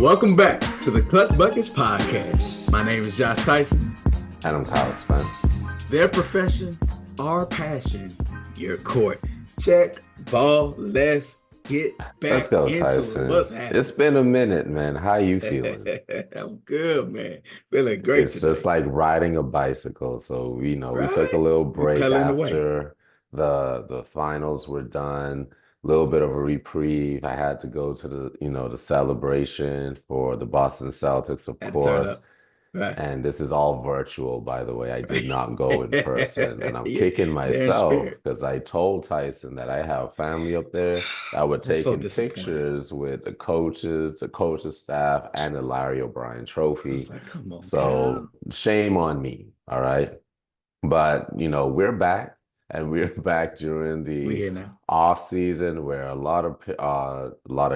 Welcome back to the Clutch Buckets Podcast. My name is Josh Tyson. And I'm Tyler Spence. Their profession, our passion, your court. Check, ball, let's get back Let's go, into Tyson. it. What's happening? It's been a minute, man. How you feeling? I'm good, man. Feeling great It's today. just like riding a bicycle. So, we took a little break after the finals were done. A little bit of a reprieve. I had to go to the celebration for the Boston Celtics, of course. Right. And this is all virtual, by the way. I did not go in person. And I'm Yeah, kicking they're in myself spirit. because I told Tyson that I have family up there that were I'm so taking disappointed. pictures with the coaches staff, and the Larry O'Brien I trophy. was like, come on, So shame on me, all right? But we're back, and we're back during we the here now. off season where a lot of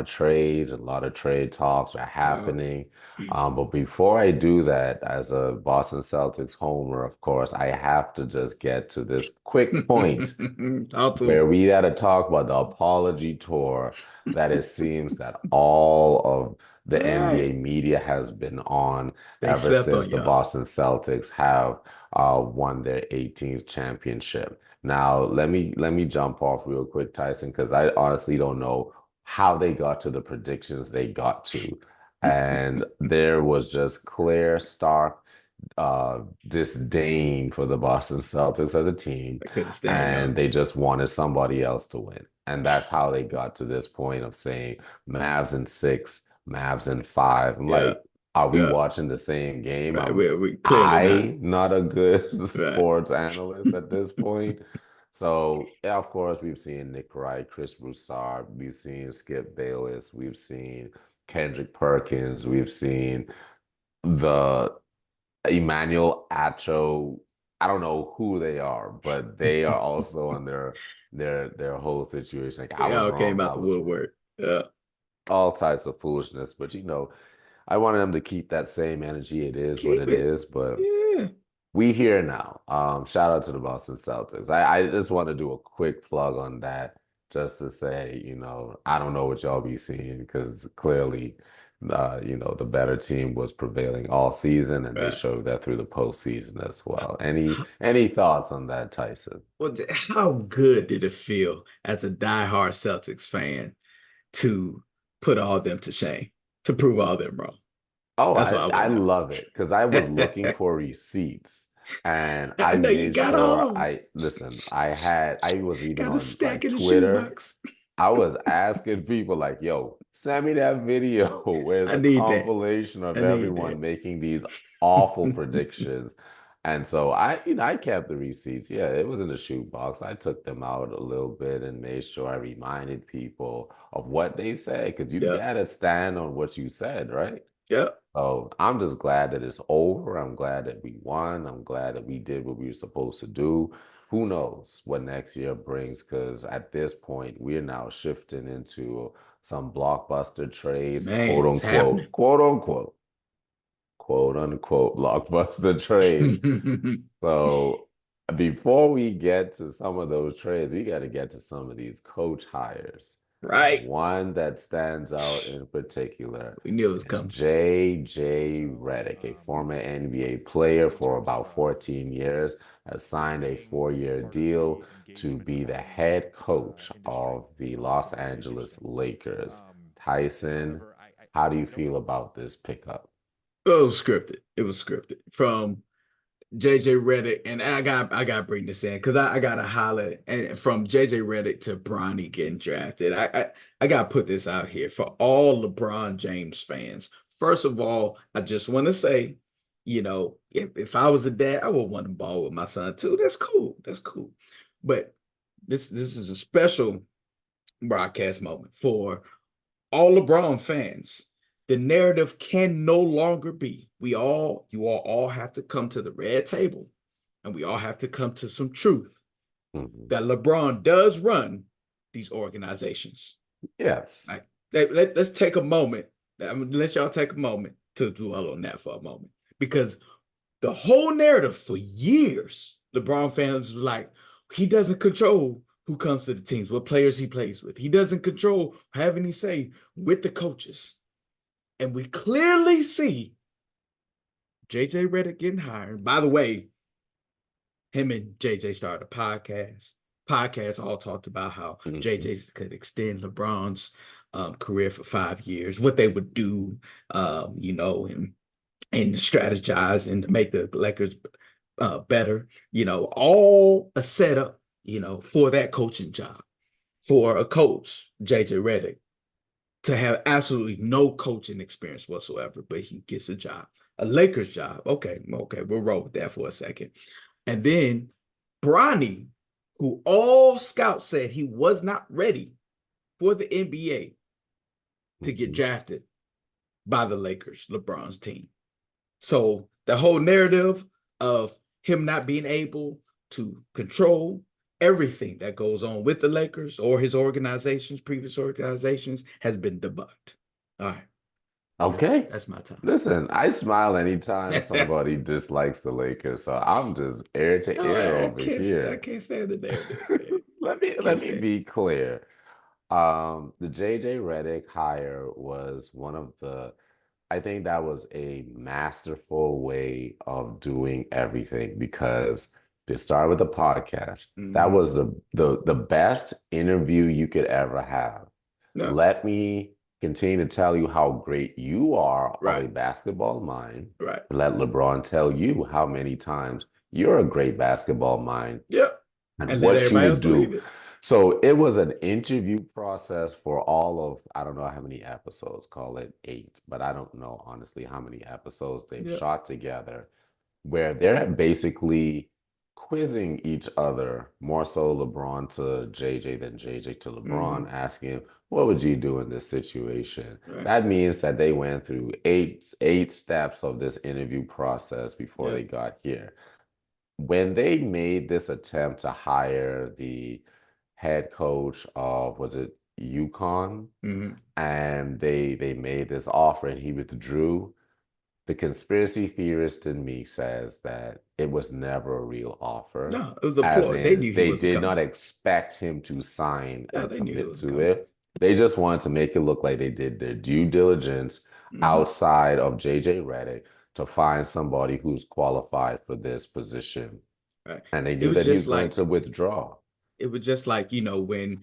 trades, a lot of trade talks are happening. But before I do that, as a Boston Celtics homer, of course, I have to just get to this quick point where we got to talk about the apology tour that it seems that all of the NBA media has been on ever since the Boston Celtics have won their 18th championship. Now, let me jump off real quick, Tyson, because I honestly don't know how they got to the predictions they got to. And there was just clear, stark disdain for the Boston Celtics as a team, I couldn't stand and y'all. they just wanted somebody else to win. And that's how they got to this point of saying Mavs in 6, Mavs in 5. I'm like, are we watching the same game? Right, we clearly Not a good Right. sports analyst at this point. So, yeah, of course, we've seen Nick Wright, Chris Broussard, we've seen Skip Bayless, we've seen Kendrick Perkins, we've seen the Emmanuel Acho. I don't know who they are, but they are also on their whole situation. Like, I was came wrong, out I the was woodwork. Yeah. all types of foolishness. But I wanted them to keep that same energy. It is what Keep it it. is, but Yeah. we here now. Shout out to the Boston Celtics. I just want to do a quick plug on that, just to say, I don't know what y'all be seeing because clearly, the better team was prevailing all season, and they Right. showed that through the postseason as well. Any thoughts on that, Tyson? Well, how good did it feel as a diehard Celtics fan to put all them to shame, to prove all them wrong? Oh, That's what I I want to love it because I was looking know. for receipts, and I I know you made got all sure of them. I was even Got a on stack like in the Twitter. shoebox. I was asking people like, yo, send me that video where it's I a need that. compilation I of need everyone that. making these awful predictions. And so I kept the receipts. Yeah, it was in the shoebox. I took them out a little bit and made sure I reminded people of what they said, because you Yep. gotta stand on what you said, right? Yep. So I'm just glad that it's over. I'm glad that we won. I'm glad that we did what we were supposed to do. Who knows what next year brings? Because at this point, we're now shifting into some blockbuster trades, Man, it's happening. quote unquote blockbuster trades. So before we get to some of those trades, we got to get to some of these coach hires. And Right. one that stands out in particular We knew it was is coming. J.J. Redick, a former NBA player for about 14 years, has signed a 4-year deal to be the head coach of the Los Angeles Lakers. Tyson, how do you feel about this pickup? Oh, it was scripted. It was scripted from JJ Redick, and I gotta bring this in because I gotta highlight and from JJ Redick to Bronny getting drafted. I gotta put this out here for all LeBron James fans. First of all, I just want to say, if I was a dad, I would want to ball with my son too. That's cool. That's cool. But this is a special broadcast moment for all LeBron fans. The narrative can no longer be you all have to come to the red table and we all have to come to some truth Mhm. that LeBron does run these organizations. Yes. Like, let's take a moment. Let y'all take a moment to dwell on that for a moment. Because the whole narrative for years, LeBron fans were like, he doesn't control who comes to the teams, what players he plays with. He doesn't control, have any say with the coaches. And we clearly see JJ Redick getting hired. By the way, him and JJ started a podcast. Podcasts all talked about how Mhm. JJ could extend LeBron's career for 5 years, what they would do, and strategize and to make the Lakers better. All a setup, for that coaching job for a coach, JJ Redick, to have absolutely no coaching experience whatsoever, but he gets a job, a Lakers job. Okay, we'll roll with that for a second. And then Bronny, who all scouts said he was not ready for the NBA to get Mhm. drafted by the Lakers, LeBron's team. So the whole narrative of him not being able to control everything that goes on with the Lakers or his organizations, previous organizations, has been debunked. All right, Okay. that's my time. Listen, I smile anytime somebody dislikes the Lakers, so I'm just ear to No, ear I over can't. I here. can't stand the narrative, man. Can't Let me stand. be clear. The JJ Redick hire was one of the, I think that was a masterful way of doing everything because to start with the podcast, that Mm-hmm. was the best interview you could ever have. No, Let me continue to tell you how great you are of right, a basketball mind. right. Let LeBron tell you how many times you're a great basketball mind Yep. and And let what you everybody else would believe do. it. So it was an interview process for all of, I don't know how many episodes, call it 8, but I don't know honestly how many episodes they've Yep. shot together where they're basically quizzing each other, more so LeBron to JJ than JJ to Mm-hmm. LeBron, asking, what would you do in this situation? Right. That means that they went through eight steps of this interview process before they Yep. got here. When they made this attempt to hire the head coach of, was it UConn? Mm-hmm. And they made this offer and he withdrew. The conspiracy theorist in me says that it was never a real offer, No, it was a as ploy. They in knew he they wasn't did not coming. expect him to sign No, and they knew he commit wasn't to coming. it. They just wanted to make it look like they did their due diligence Mm-hmm. outside of JJ Redick to find somebody who's qualified for this position. Right. And they It knew was that he was just going to like withdraw. when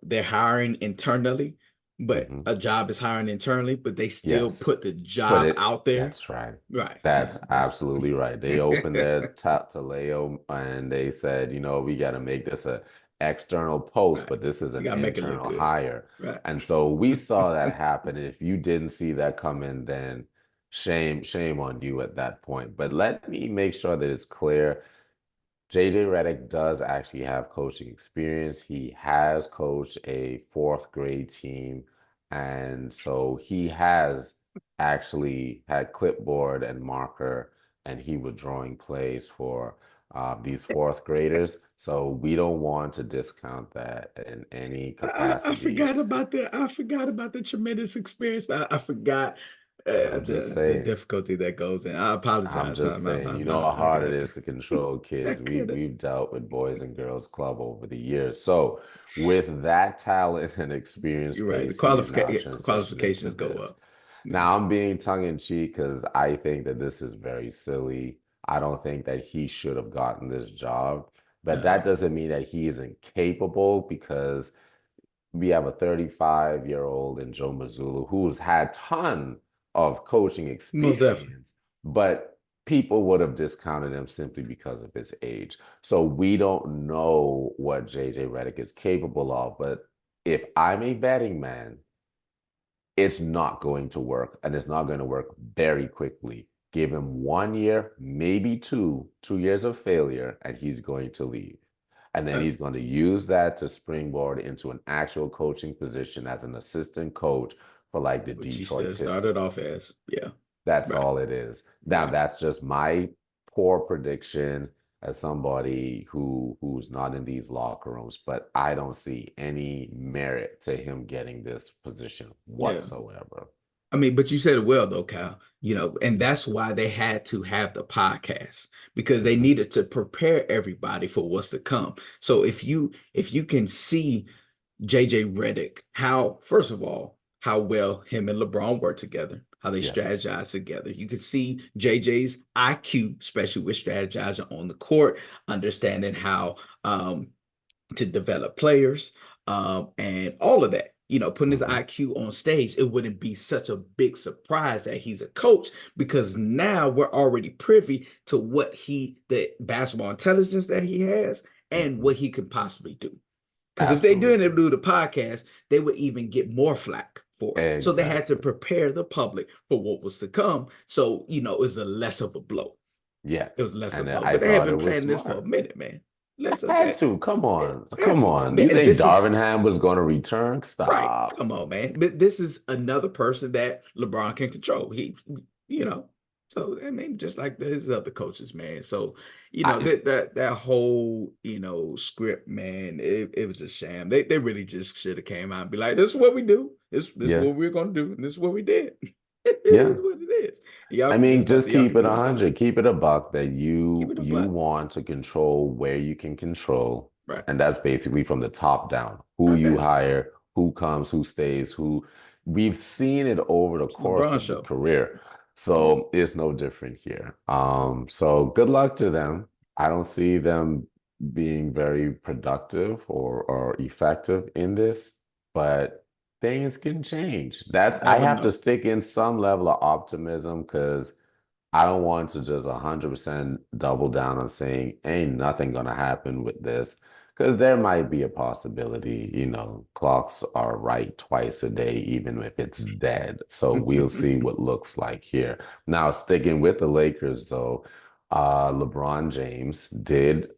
they're hiring internally, but Hmm. a job is hiring internally, but they still Yes. put the Put job it. out there. That's right. Right. That's That's absolutely right. They opened their tap to Leo and they said, we got to make this a external post, right. but this is You an gotta make it look internal good. hire. Right. And so we saw that happen. And if you didn't see that coming, then shame on you at that point. But let me make sure that it's clear. JJ Redick does actually have coaching experience. He has coached a fourth grade team. And so he has actually had clipboard and marker, and he was drawing plays for these fourth graders. So we don't want to discount that in any I capacity. forgot about the tremendous experience. I forgot I'm just the saying. difficulty that goes in. I I'm apologize. just saying, you know how I hard it got is to control I kids. could have. We've dealt with Boys and Girls Club over the years. So with that talent and experience You're right. The base, he's now transitioned into qualifications go this. up. Yeah. Now I'm being tongue in cheek because I think that this is very silly. I don't think that he should have gotten this job, but that No, doesn't mean that he isn't capable because we have a 35-year-old in Joe Mazzulla who's had ton of coaching most definitely. experience, but people would have discounted him simply because of his age. So we don't know what JJ Redick is capable of, but if I'm a betting man, it's not going to work and it's not going to work very quickly. Give him 1 year, maybe 2 years of failure, and he's going to leave. And then Uh, he's going to use that to springboard into an actual coaching position as an assistant coach for like the which he Detroit said started Pistons. off as. Yeah. That's Right. all it is. Now, Right. that's just my poor prediction as somebody who's not in these locker rooms, but I don't see any merit to him getting this position Yeah. whatsoever. I mean, but you said it well though, Kyle. And that's why they had to have the podcast because they Mhm. needed to prepare everybody for what's to come. So if you can see JJ Redick, how first of all, how well him and LeBron work together, how they Yes. strategize together. You can see JJ's IQ, especially with strategizing on the court, understanding how to develop players, and all of that. Putting his Hmm. IQ on stage, it wouldn't be such a big surprise that he's a coach because now we're already privy to the basketball intelligence that he has and Hmm. what he could possibly do. Because if they didn't Absolutely. do the podcast, they would even get more flack for it. So they had to Exactly. prepare the public for what was to come. So, it was a less of a blow. It was Yes. less of a And blow. I But they had thought been it was planning this for a smart. minute, man. Less of Had that. to. Come It on. had Come to, man. on. You And think this is Darvinham was going to return? right. Stop. Come on, man. But this is another person that LeBron can control. You know, so I mean, just like his other coaches, man. So, I, that whole, script, man, it was a sham. They really just should have came out and be like, this is what we do. This is yeah. what we're gonna do, and this is what we did. It Yeah. is what it is. Y'all I can mean, just just y'all keep can it do the same. 100, keep it a buck that Keep you it a you buck. want to control where you can control. Right. And that's basically from the top down. Who Top you down. hire, who comes, who stays, who we've seen it over the It's course LeBron of the show. career. Yeah. So it's no different here. So good luck to them. I don't see them being very productive or effective in this, but things can change. I Never have to know. stick in some level of optimism because I don't want to just 100% double down on saying ain't nothing gonna happen with this because there might be a possibility, clocks are right twice a day, even if it's dead. So we'll see what looks like here. Now, sticking with the Lakers, though, LeBron James did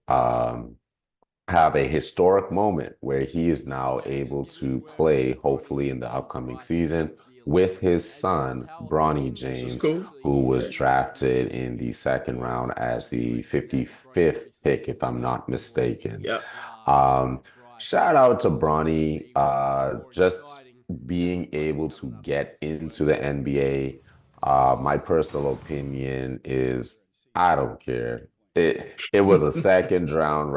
have a historic moment where he is now able to play, hopefully in the upcoming season, with his son, Bronny This is James, cool. who was Okay. drafted in the second round as the 55th pick, if I'm not mistaken. Yep. Um, Shout out to Bronny, just being able to get into the NBA. My personal opinion is I don't care. It was a second round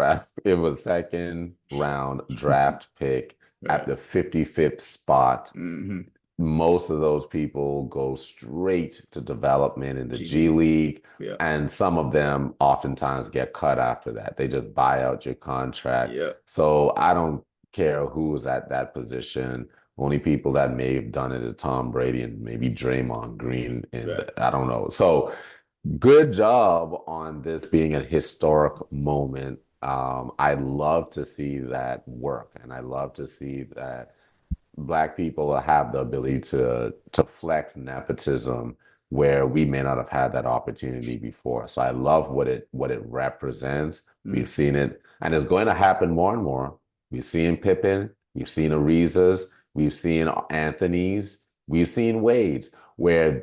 draft pick at Right. the 55th spot. Hmm. Most of those people go straight to development in the G G League. League, Yep. and some of them oftentimes get cut after that. They just buy out your contract. Yep. So I don't care who's at that position. Only people that may have done it is Tom Brady and maybe Draymond Green, and Right. I don't know. So good job on this being a historic moment. I love to see that work, and I love to see that Black people have the ability to flex nepotism where we may not have had that opportunity before. So I love what it represents. We've Mm. seen it, and it's going to happen more and more. We've seen Pippen, we've seen Arizas, we've seen Anthony's, we've seen Wade's, where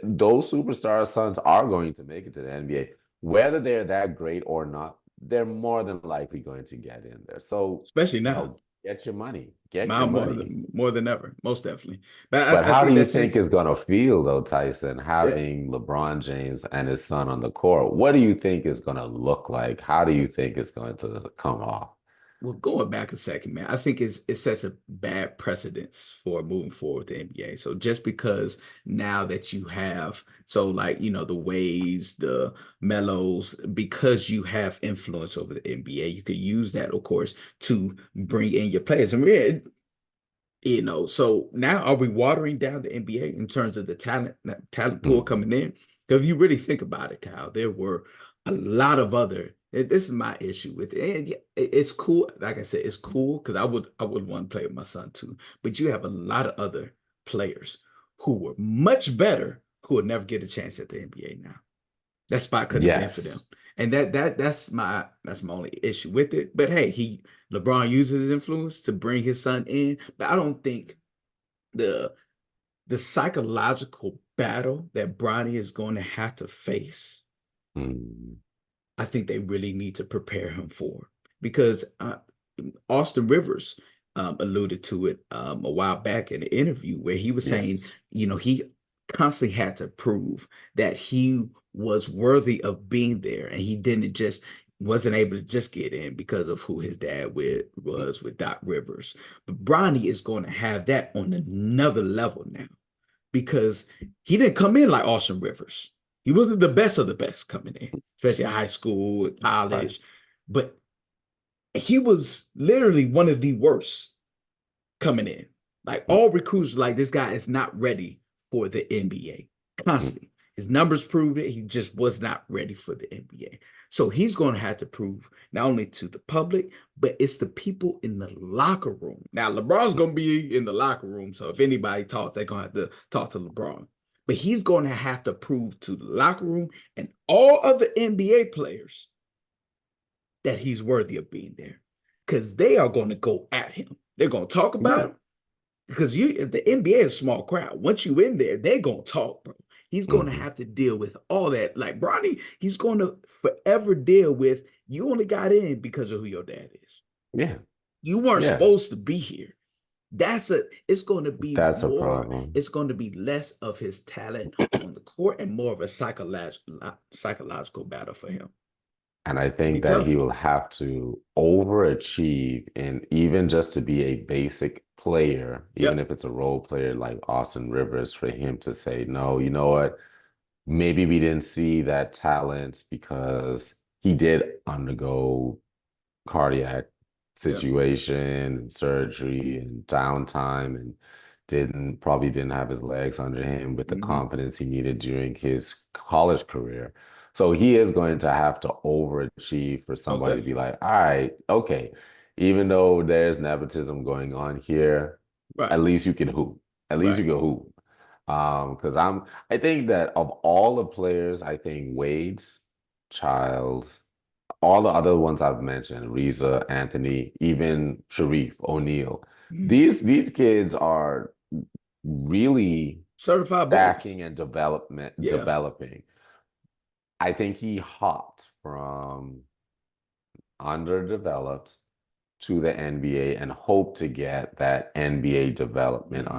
those superstar sons are going to make it to the NBA. Whether they're that great or not, they're more than likely going to get in there. So, Especially now. get your money. Get Now your more money. than more than ever. Most definitely. But But I how do think you that think since it's going to feel, though, Tyson, that having LeBron James and his son on the court? What do you think is going to look like? How do you think it's going to come off? well, going back a second, man, I think it sets a bad precedence for moving forward with the NBA. So just because now that you have so like the Waves, the Mellows, because you have influence over the NBA, you could use that, of course, to bring in your players. And so now are we watering down the NBA in terms of the talent pool Mhm. coming in? Because if you really think about it, Kyle, there were a lot of other. This is my issue with it. And yeah, it's cool. Like I said, it's cool because I would want to play with my son too. But you have a lot of other players who were much better who will never get a chance at the NBA now. That spot couldn't have been for them. Yes. And that's my only issue with it. But hey, LeBron uses his influence to bring his son in, but I don't think the the psychological battle that Bronny is going to have to face, Mm. I think they really need to prepare him for because Austin Rivers alluded to it a while back in an interview where he was saying, Yes. he constantly had to prove that he was worthy of being there, and he didn't just wasn't able to just get in because of who his dad was with Doc Rivers. But Bronny is going to have that on another level now because he didn't come in like Austin Rivers. He wasn't the best of the best coming in, especially high school, Right. college. But he was literally one of the worst coming in. Like all recruits, like this guy is not ready for the NBA Mhm. constantly. His numbers proved it. He just was not ready for the NBA. So he's going to have to prove not only to the public, but it's the people in the locker room. Now, LeBron's going to be in the locker room. So if anybody talks, they're going to have to talk to LeBron. But he's going to have to prove to the locker room and all other NBA players that he's worthy of being there because they are going to go at him. They're going to talk about Yeah. him because the NBA is a small crowd. Once you in there, they're going to talk, bro. He's going to Hmm. have to deal with all that. Like Bronny, he's going to forever deal with you only got in because of who your dad is. Yeah. You weren't Yeah. supposed to be here. It's going to be That's a more, problem. it's going to be less of his talent on the court and more of a psychological battle for him. And I It'll be think that he tough. will have to overachieve and even just to be a basic player, even Yep. if it's a role player like Austin Rivers, for him to say, no, you know what? Maybe we didn't see that talent because he did undergo cardiac Yep. situation and surgery and downtime and didn't have his legs under him with the Mm-hmm. confidence he needed during his college career. So he is going to have to overachieve for Most somebody to be definitely. like, all right, okay, even though there's nepotism going on here, at Right. least you can hoop. At least you Right. can hoop. Because I think that of all the players, I think Wade's child, all the other ones I've mentioned, Reza, Anthony, even Sharif, O'Neal, Mm-hmm. these kids are really Certified ballers. stacking and Yeah. developing. I think he hopped from underdeveloped to the NBA and hope to get that NBA development Mm-hmm.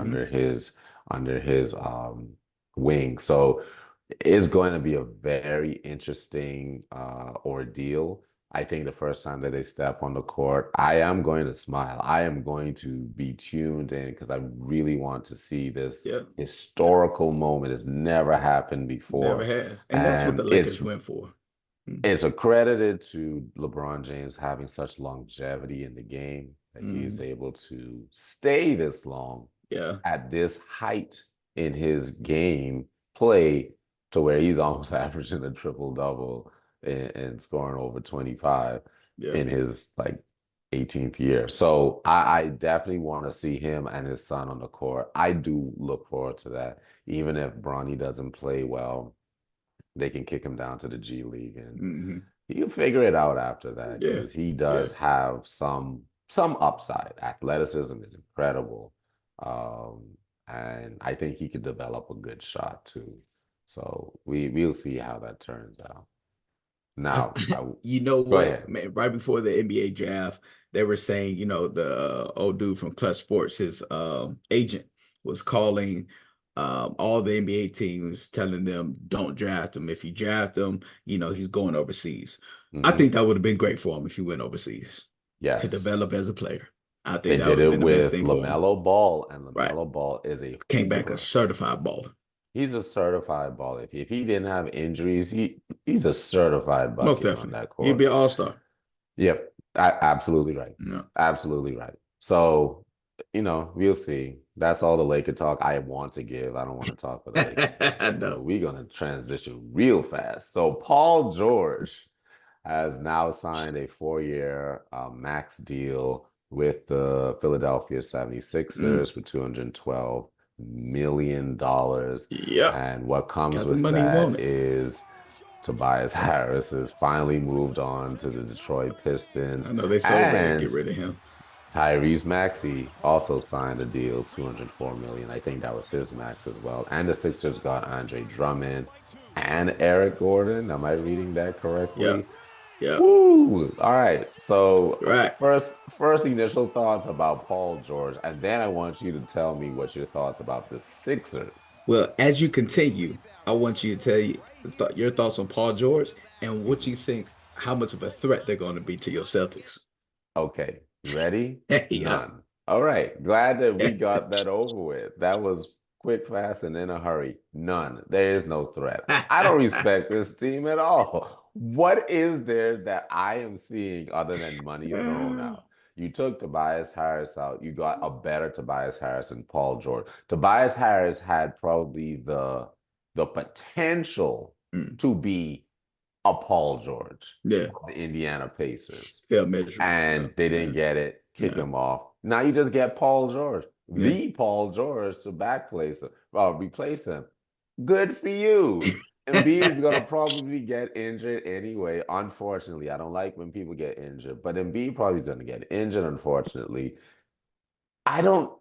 under his wing. So it's going to be a very interesting ordeal. I think the first time that they step on the court, I am going to smile. I am going to be tuned in because I really want to see this Yeah. historical moment. It's never happened Never before. has. And that's what the And Lakers went for. it's accredited to LeBron James having such longevity in the game that he is Mm-hmm. able to stay this long Yeah. at this height in his game play to where he's almost averaging a triple double and scoring over 25 Yeah. in his like 18th year. So I definitely want to see him and his son on the court. I do look forward to that. Even if Bronny doesn't play well, they can kick him down to the G League and Mm-hmm. he'll figure it out after that Yeah. because he Yeah. does have some upside. Athleticism is incredible. Um, and I think he could develop a good shot too. So we'll see how that turns out. I, Now, you know go what, ahead. man? Right before the NBA draft, they were saying, the old dude from Clutch Sports, his agent was calling all the NBA teams, telling them don't draft him. If you draft him, he's going overseas. I Hmm. think that would have been great for him if he went overseas to Yes, develop as a player. I think they that would did have it been the best with thing for him. LaMelo Ball, and Right. LaMelo Ball is a Came back a hooper. certified baller. He's a certified baller. If he didn't have injuries, he's a certified Most bucket on definitely. that He'd be court. an all-star. Yep, absolutely right. No. Absolutely right. So, we'll see. That's all the Laker talk I want to give. I don't want to talk for the Lakers anymore. So No. we're gonna transition real fast. So Paul George has now signed a 4-year max deal with the Philadelphia Mm. 76ers for $212 million. Yep. And what comes Got the with money he that wanted. is Tobias Harris has finally moved on to the Detroit I Pistons. know they so ready to And get rid of him. Tyrese Maxey also signed a deal, 204 million. I think that was his max as well. And the Sixers got Andre Drummond and Eric Gordon. Am I reading that correctly? Yep. Yep. Woo! All right. So Right. first initial thoughts about Paul George, and then I want you to tell me what your thoughts about the Sixers. Well, as you continue, I want you to tell your thoughts on Paul George and what you think how much of a threat they're going to be to your Celtics. Okay, ready? Yeah. None. All right, glad that we got that over with. That was quick, fast, and in a hurry. None. There is no threat. I don't respect this team at all. What is there that I am seeing other than money thrown out? You took Tobias Harris out. You got a better Tobias Harris than Paul George. Tobias Harris had probably the potential Mm, to be a Paul George yeah. for the Indiana Pacers, Fair measure. Yeah. and they Yeah. didn't get it, kick Yeah. him off. Now you just get Paul George, Yeah. the Paul George, to backplace him, replace him. Good for you. Embiid is gonna probably get injured anyway. Unfortunately, I don't like when people get injured, but Embiid probably is gonna get injured. Unfortunately, I don't.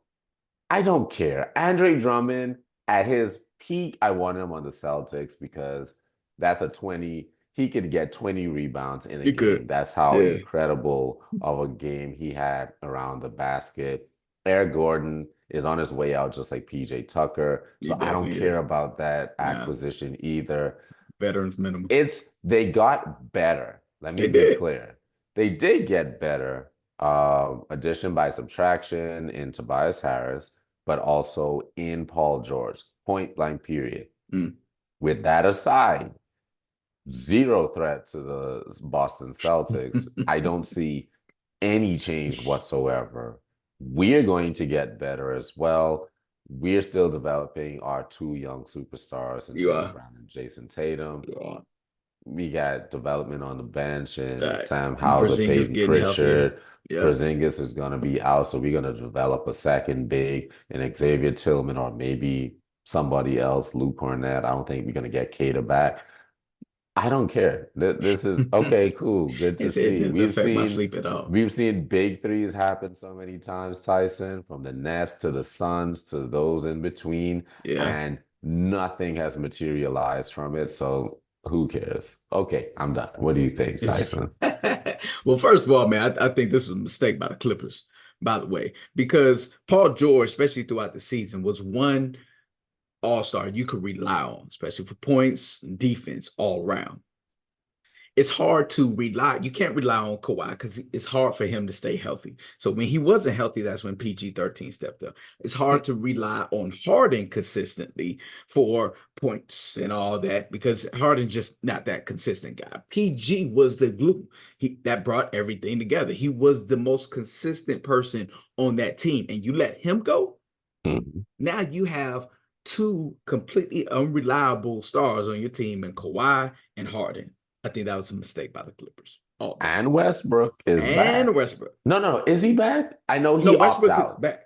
I don't care. Andre Drummond at his peak, I want him on the Celtics because that's a 20, he could get 20 rebounds in a You could. game. That's how Yeah. incredible of a game he had around the basket. Eric Gordon is on his way out just like PJ Tucker. He So I don't definitely care is. about that Yeah. acquisition either. Veterans minimum. It's they got better. Let me They be did. clear. They did get better. Addition by subtraction in Tobias Harris, but also in Paul George. Point blank period. Mm. With that aside, zero threat to the Boston Celtics. I don't see any change whatsoever. We're going to get better as well. We're still developing our two young superstars in You Jalen are. Brown and Jason Tatum. You are. We got development on the bench All and right. Sam Hauser, Brazingis Peyton getting healthier. Pritchard. Yep. Porzingis is going to be out, so we're going to develop a second big and Xavier Tillman or maybe somebody else, Luke Cornett. I don't think we're going to get Cater back. I don't care. This is okay, cool, good to It see. doesn't affect my sleep at all. We've seen big threes happen so many times, Tyson, from the Nets to the Suns to those in between, Yeah. and nothing has materialized from it. So who cares? Okay, I'm done. What do you think, Tyson? Well, first of all, man, I think this was a mistake by the Clippers, by the way, because Paul George, especially throughout the season, was one all-star you could rely on, especially for points and defense all around. It's hard to rely. You can't rely on Kawhi because it's hard for him to stay healthy. So when he wasn't healthy, that's when PG-13 stepped up. It's hard to rely on Harden consistently for points and all that because Harden's just not that consistent guy. PG was the glue. That brought everything together. He was the most consistent person on that team. And you let him go, Mhm. now you have two completely unreliable stars on your team in Kawhi and Harden. I think that was a mistake by the Clippers all day. And Westbrook is And back. Westbrook. No, is he back? I know No, he opts Westbrook is out. back.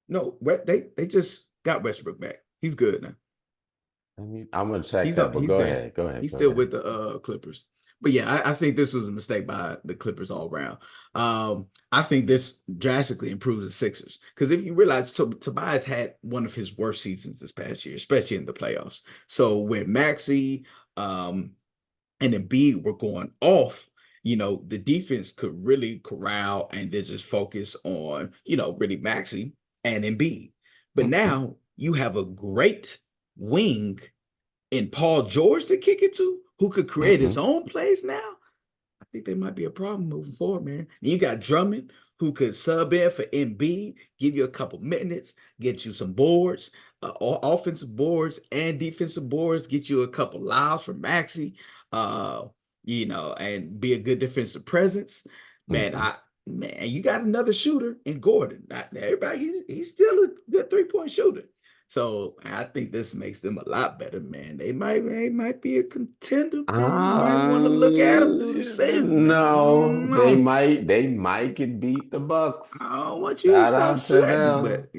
No, they just got Westbrook back. He's good now. I'm gonna check He's that, up. but He's go there. ahead, go ahead, He's go still ahead. with the Clippers. But yeah, I think this was a mistake by the Clippers all around. I think this drastically improves the Sixers because if you realize, Tobias had one of his worst seasons this past year, especially in the playoffs. So when Maxey and Embiid were going off, the defense could really corral and then just focus on, really Maxey and Embiid. But Mhm, now you have a great wing in Paul George to kick it to, who could create his mhm, own plays now. I think there might be a problem moving forward, man. And you got Drummond, who could sub in for Embiid, give you a couple minutes, get you some boards, offensive boards and defensive boards, get you a couple lives for Maxi, uh, and be a good defensive presence. Man, mhm. you got another shooter in Gordon. Not everybody, he's still a good 3-point shooter. So I think this makes them a lot better, man. They might be a contender, man. You might want to look at them through the season, man. I No, don't know. they might could beat the I Bucks. don't want you to Shout start out to sweating, them. but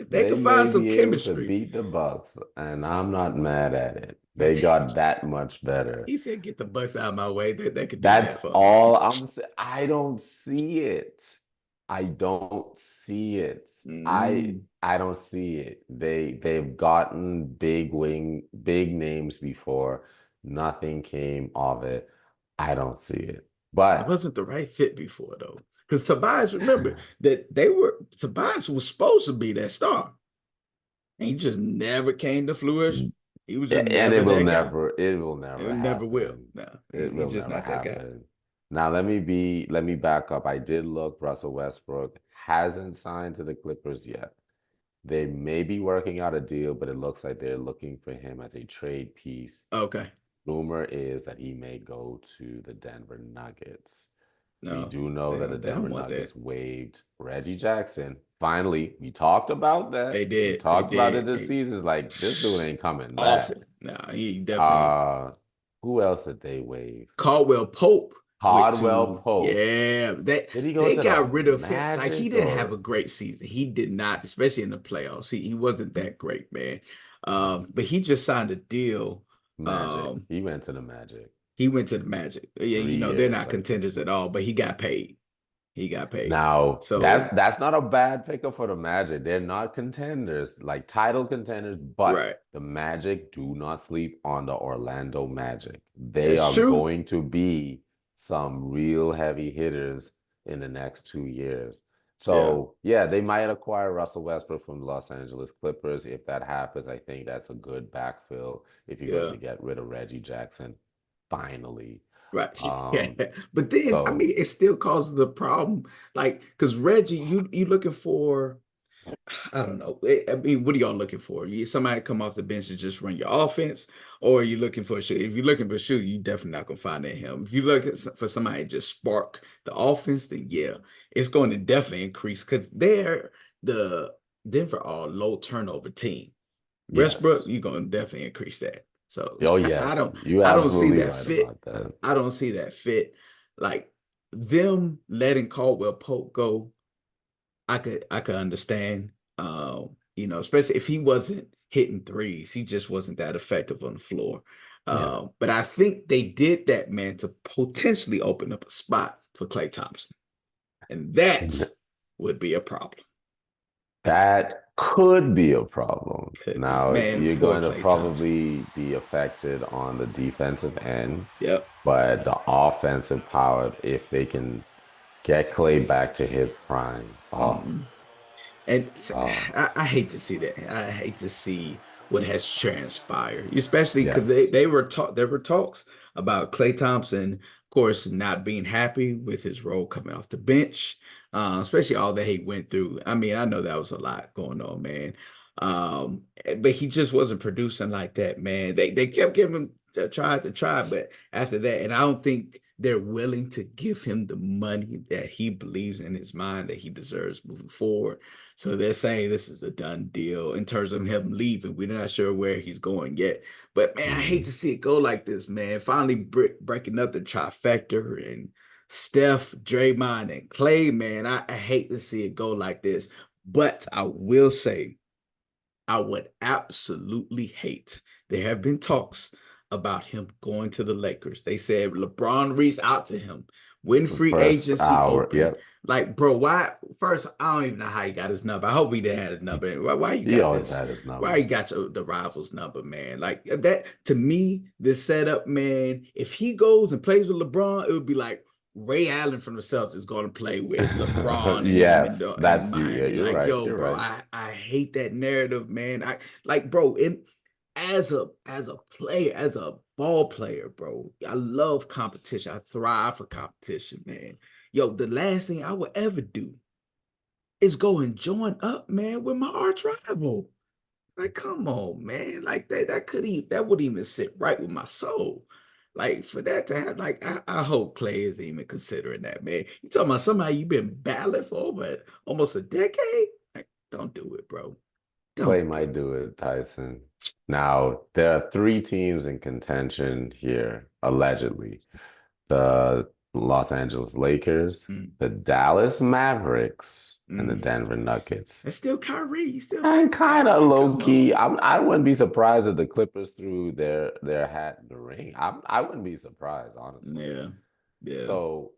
if they They could find may some be able to chemistry. beat the Bucks, and I'm not mad at it. He They got that much better. said, "Get the Bucks out of my way." They could do That's that for me. all I'm saying. I don't see it. I don't see it. Mm. I don't see it. They've gotten big names before. Nothing came of it. I don't see it. It But wasn't the right fit before though, because Tobias. Remember that Tobias was supposed to be that star, and he just never came to fruition. He was just And never that guy. it will never It never will. happen. No, It he's will just never not that guy. happen. Now let me back up. I did look. Russell Westbrook hasn't signed to the Clippers yet. They may be working out a deal, but it looks like they're looking for him as a trade piece. Okay. Rumor is that he may go to the Denver Nuggets. We No, do know that the they don't Denver want that. Nuggets waived Reggie Jackson. Finally, we talked about that. They We did. They talked about it did. this season. It's like this dude ain't coming back. Awful. Nah, he definitely. Uh, who else did they waive? Caldwell Pope went Caldwell to, Pope. yeah, Did he go they to the got rid of him. Like he Magic didn't have a or great season. He did not, especially in the playoffs. He wasn't that great, man. mm, But he just signed a deal. Magic? Um, He went to the Magic he went to the Magic. Yeah, three they're years, not I think. contenders at all, but he got paid. He got paid. Now, So, that's not a bad pickup for the Magic. They're not contenders, like title contenders, but right. the Magic do not sleep on the Orlando Magic. They That's are true. going to be some real heavy hitters in the next 2 years. Yeah. So, yeah, they might acquire Russell Westbrook from the Los Angeles Clippers. If that happens, I think that's a good backfill if you're going Yeah. to get rid of Reggie Jackson finally. Right. Yeah. Um, But then, I mean, so it still causes the problem. Like, because Reggie, you looking for, I don't know. I mean, what are y'all looking for? You somebody come off the bench to just run your offense, or are you looking for a shoot? If you're looking for a shoot, you definitely not gonna find that him. If you look for somebody to just spark the offense, then yeah, it's going to definitely increase because they're the Denver are a low turnover team. Westbrook, yes. you're gonna definitely increase that. So Oh, I yes, don't you're I don't see absolutely that right fit. about that. I don't see that fit. Like them letting Caldwell Pope go, I could understand. Especially if he wasn't hitting threes, he just wasn't that effective on the floor. Yeah. But I think they did that, man, to potentially open up a spot for Klay Thompson. And that Th- would be a problem. That could be a problem. Could be. Now, Man, you're poor going to Klay Thompson. probably be affected on the defensive end, Yep. but the offensive power, if they can get Clay back to his prime, Mhm. And oh, I hate to see that. I hate to see what has transpired, especially because yes. there were talks about Klay Thompson, of course, not being happy with his role coming off the bench, especially all that he went through. I mean, I know that was a lot going on, man. But he just wasn't producing like that, man. They kept giving him tried to try, but after that, and I don't think they're willing to give him the money that he believes in his mind that he deserves moving forward. So they're saying this is a done deal in terms of him leaving. We're not sure where he's going yet. But man, I hate Mhm. to see it go like this, man. Finally breaking up the trifecta and Steph, Draymond, and Clay, man. I hate to see it go like this. But I will say I would absolutely hate. There have been talks about him going to the Lakers. They said LeBron reached out to him when The free first agency hour, opened. yep. Like, bro, why? First, I don't even know how he got his number. I hope he didn't have his number. Why you He got always this? had his Why you number. got the rivals number, man? Like that to me, this setup, man. If he goes and plays with LeBron, it would be like Ray Allen from the Celtics is going to play with LeBron and them Yes, in that's yeah, Miami. you're Like, right. yo, You're bro, right. I hate that narrative, man. I like, bro, as a player, as a ball player, bro, I love competition. I thrive for competition, man. Yo, the last thing I would ever do is go and join up, man, with my arch rival. Like, come on, man. Like that would even sit right with my soul. Like for that to have, like, I hope Clay is even considering that, man. You talking about somebody you've been battling for over almost a decade? Like, don't do it, bro. Clay Don't do might do it, Tyson. Now, there are three teams in contention here, allegedly. The Los Angeles Lakers, it. Mm, the Dallas Mavericks, and the mm. Denver Nuggets. It's still Kyrie. You still playing And with kind of Kyrie. low Come on. key. I wouldn't be surprised if the Clippers threw their hat in the ring. I wouldn't be surprised, honestly. Yeah. Yeah. So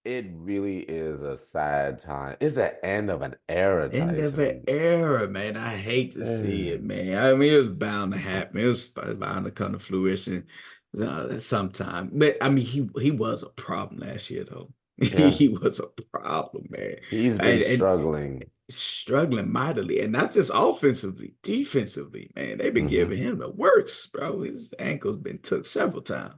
it really is a sad time. It's the end of an era, End of an Tyson. era, man. I hate to see it, Man. man. I mean, it was bound to happen. It was bound to come to fruition sometime. But I mean, he was a problem last year, though. Yeah. He was a problem, man. He's been And struggling. struggling mightily, and not just offensively, defensively, man. They've been Hmm. giving him the works, bro. His ankle's been took several times.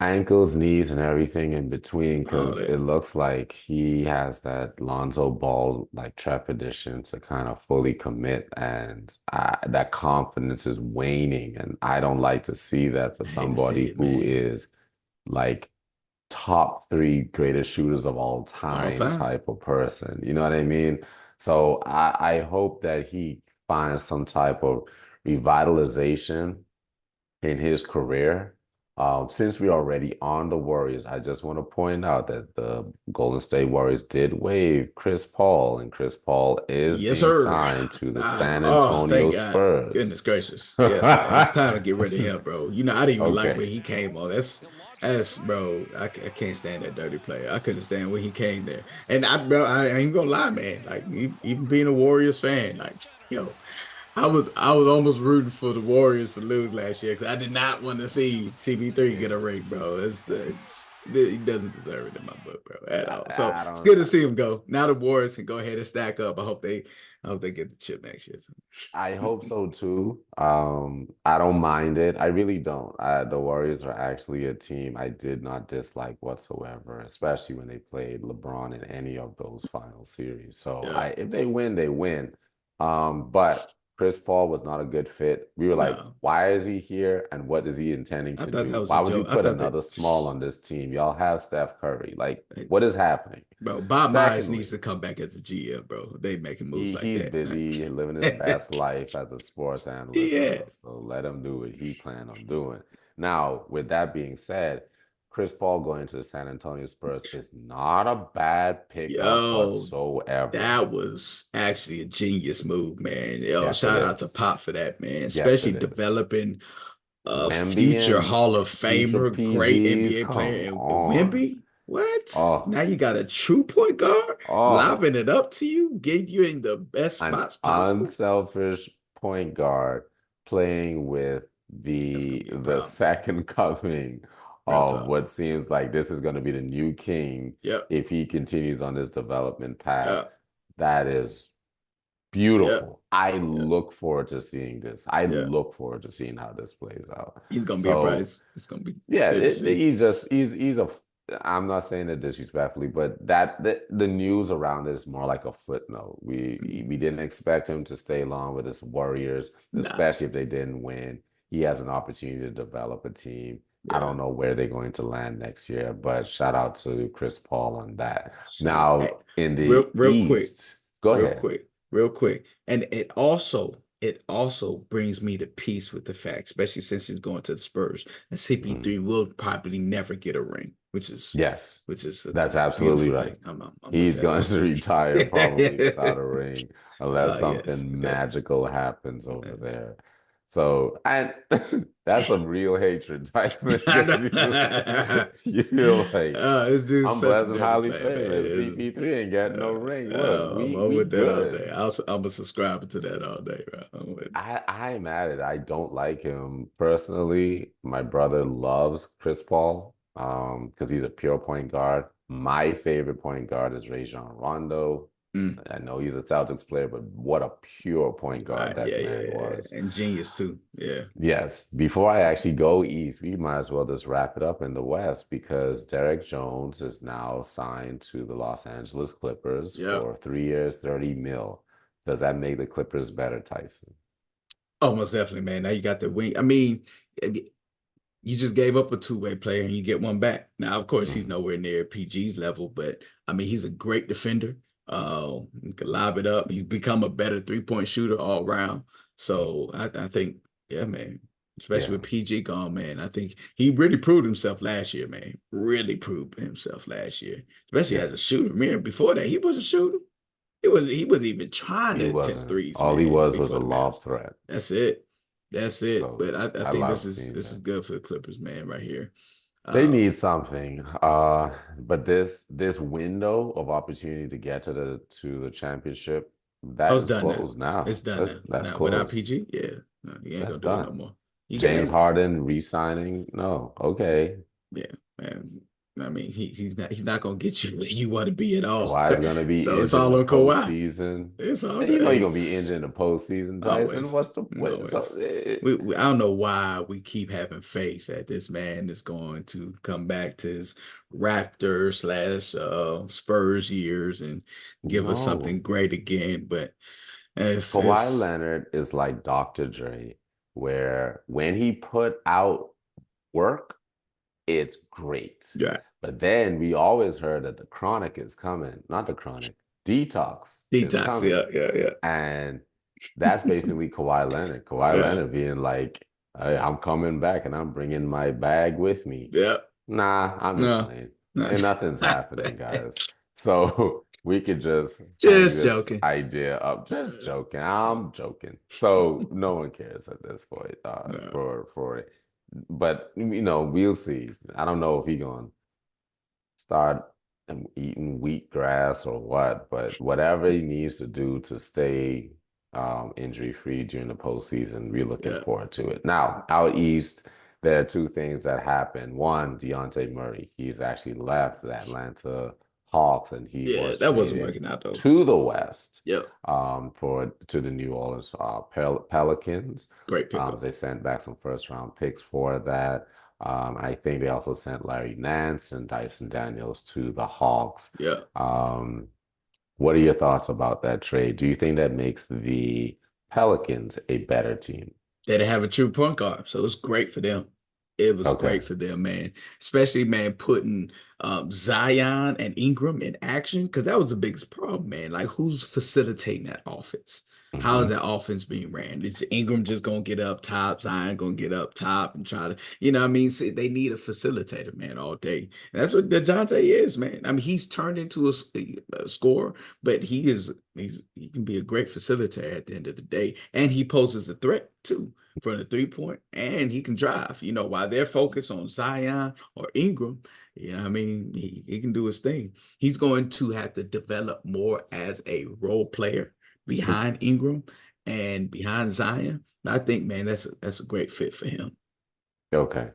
Ankles, knees, and everything in between, All because it that. looks like he has that Lonzo Ball like trepidation to kind of fully commit, and that confidence is waning. And I don't like to see that for I hate to see somebody it, who man. is like top three greatest shooters of all All time time. type of person. You know what I mean? So I hope that he finds some type of revitalization in his career. Since we're already on the Warriors, I just want to point out that the Golden State Warriors did waive Chris Paul, and Chris Paul is Yes, being sir. signed to the Ah, San oh, Antonio thank God. Goodness Spurs. gracious. Yes, man. It's time to get rid of him, bro. I didn't even like when Okay. he came on. That's bro. I can't stand that dirty player. I couldn't stand when he came there. And bro, I ain't gonna lie, man. Like even being a Warriors fan, like yo, I was almost rooting for the Warriors to lose last year because I did not want to see CP3 get a ring, bro. He doesn't deserve it in my book, bro, at all. So I it's don't. good to see him go. Now the Warriors can go ahead and stack up. I hope they get the chip next year. I hope so too. I don't mind it. I really don't. The Warriors are actually a team I did not dislike whatsoever, especially when they played LeBron in any of those final series. So Yeah, if they win, they win. But Chris Paul was not a good fit. We were like, no, why is he here and what is he intending I to thought that do? was a Why would you joke. I put thought that, another small on this team? Y'all have Steph Curry. Like, hey, what is happening? bro, Bob Myers needs Secondly, to come back as a GM, bro. They making moves like he's that. busy living his best life as a sports analyst Yeah, now. So let him do what he planned on doing. Now, with that being said, Chris Paul going to the San Antonio Spurs is not a bad pickup yo, whatsoever. that was actually a genius move, man. Yo, Yes, it shout out to is. Pop for that, man. Yes, Especially it is. developing a Wemby future and Hall of future Famer, great PGs, NBA come player in on. Wemby. What? Oh, Now you got a true point guard oh. lobbing it up to you, getting you in the best An spots possible. unselfish point guard playing with That's gonna the be a the problem. second coming Real of talk. what seems like this is going to be the new king Yep. if he continues on this development path. Yep. That is Yep. beautiful. I Yep. look forward to seeing this. I Yep. look forward to seeing how this plays out. He's gonna be a So prize. It's gonna be yeah, good to see. he's a. I'm not saying it disrespectfully, but the news around it is more like a footnote. We didn't expect him to stay long with his Warriors, Nah. especially if they didn't win. He has an opportunity to develop a team. I Yeah. don't know where they're going to land next year, but shout out to Chris Paul on that. Shout out. Now Hey, in real the real quick. East, go Real ahead. quick. Real quick. And it also brings me to peace with the fact, especially since he's going to the Spurs, and Mhm. CP3 will probably never get a ring, which is Yes, which is a that's absolutely beautiful right. thing. I'm a He's fan of going that. to retire probably without a ring unless Yes, something yes, magical happens over yes. there. So, and that's some real hatred, Tyson, I because know. you're like, This dude's I'm such a blessed and dirty highly player, man. favored. CP3 ain't got no ring. Look, I'm we with that all day. good. I'm a subscriber to that all day, bro. I'm with it. I'm at it. I don't like him personally. My brother loves Chris Paul, because he's a pure point guard. My favorite point guard is Rajon Rondo. Mm, I know he's a Celtics player, but what a pure point guard right. that Yeah, yeah, man yeah. was. And genius too. Yeah. Yes, before I actually go east, we might as well just wrap it up in the West because Derek Jones is now signed to the Los Angeles Clippers Yeah. for 3 years, 30 mil. Does that make the Clippers better, Tyson? Almost definitely, man. Now you got the wing. I mean, you just gave up a two-way player and you get one back. Now, of course, he's Mhm. nowhere near PG's level, but I mean, he's a great defender. He can lob it up. He's become a better three-point shooter all around. So I think, yeah, man, especially Yeah, with PG gone, man, I think he really proved himself last year, man. Really proved himself last year, especially yeah. as a shooter. Man, before that, he was a shooter. He was even trying He to attempt wasn't. threes, All he man, was before a the Mavs. lob threat. That's it. That's it. So But I I think love this is seeing this is that. good for the Clippers, man, right here. They Um, need something. But this window of opportunity to get to the championship, I that was is done now. closed now. It's done now. That's Now without closed. PG, yeah, no, you ain't That's gonna do it no done. more. You got James and Harden re-signing? No. Okay. yeah, man. I mean, he's not gonna get you where you want to be at all. Kawhi's gonna be So it's injured in all the on Kawhi. postseason. It's all And you know good. you're gonna be injured in It's the postseason, Tyson. always, What's the what? So always. I don't know why we keep having faith that this man is going to come back to his Raptor slash Spurs years and give us something no. great again. But Kawhi it's Leonard is like Dr. Dre, where when he put out work, it's great. yeah, But then we always heard that the chronic is coming, not the chronic, detox is detox. coming. Yeah, yeah, And that's basically Kawhi Leonard. Kawhi yeah, Leonard being like, "Hey, I'm coming back and I'm bringing my bag with me." yeah. Nah, I'm just No, playing. no. And nothing's happening, guys. So we could just hang Just this joking. idea up. Just joking. I'm joking. So no one cares at this point, No. for it. But we'll see. I don't know if he gonna start eating wheatgrass or what, but whatever he needs to do to stay injury free during the postseason, we're looking Yeah, forward to it. Now, out east, there are two things that happened. One, Deontay Murray, he's actually left the Atlanta Hawks and he yeah. was That wasn't traded working out though. to the West Yep. for to the New Orleans Pelicans. Great pickup. They sent back some first round picks for that. I think they also sent Larry Nance and Dyson Daniels to the Hawks. Yeah. Um, what are your thoughts about that trade? Do you think that makes the Pelicans a better team? They didn't have a true point guard, so it was great for them. It was Okay. great for them, man. Especially, man, putting Zion and Ingram in action because that was the biggest problem, man. Like, who's facilitating that offense? How is Hmm. that offense being ran? Is Ingram just gonna get up top? Zion gonna get up top and try to, what I mean? See, they need a facilitator, man, all day. And that's what DeJounte is, man. I mean, he's turned into a scorer, but he can be a great facilitator at the end of the day, and he poses a threat too from the 3 point, and he can drive. While they're focused on Zion or Ingram, I mean, he can do his thing. He's going to have to develop more as a role player behind Ingram and behind Zion. I think, man, that's a great fit for him. Okay.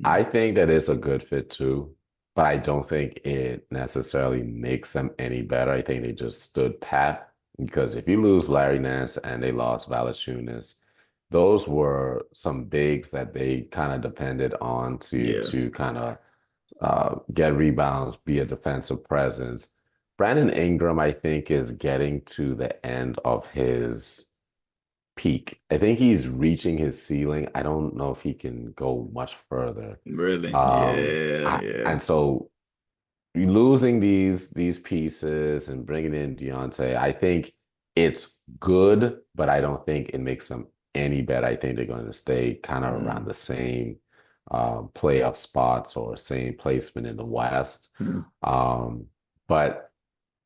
I Mm, think that is a good fit too, but I don't think it necessarily makes them any better. I think they just stood pat because if you lose Larry Nance and they lost Valanciunas, those were some bigs that they kind of depended on to yeah. to kind of get rebounds, be a defensive presence. Brandon Ingram, I think, is getting to the end of his peak. I think he's reaching his ceiling. I don't know if he can go much further. Really? Um, Yeah, yeah. and so losing these pieces and bringing in Deontay, I think it's good, but I don't think it makes them any better. I think they're going to stay kind of around Mm, the same playoff spots or same placement in the West. mm, Um, but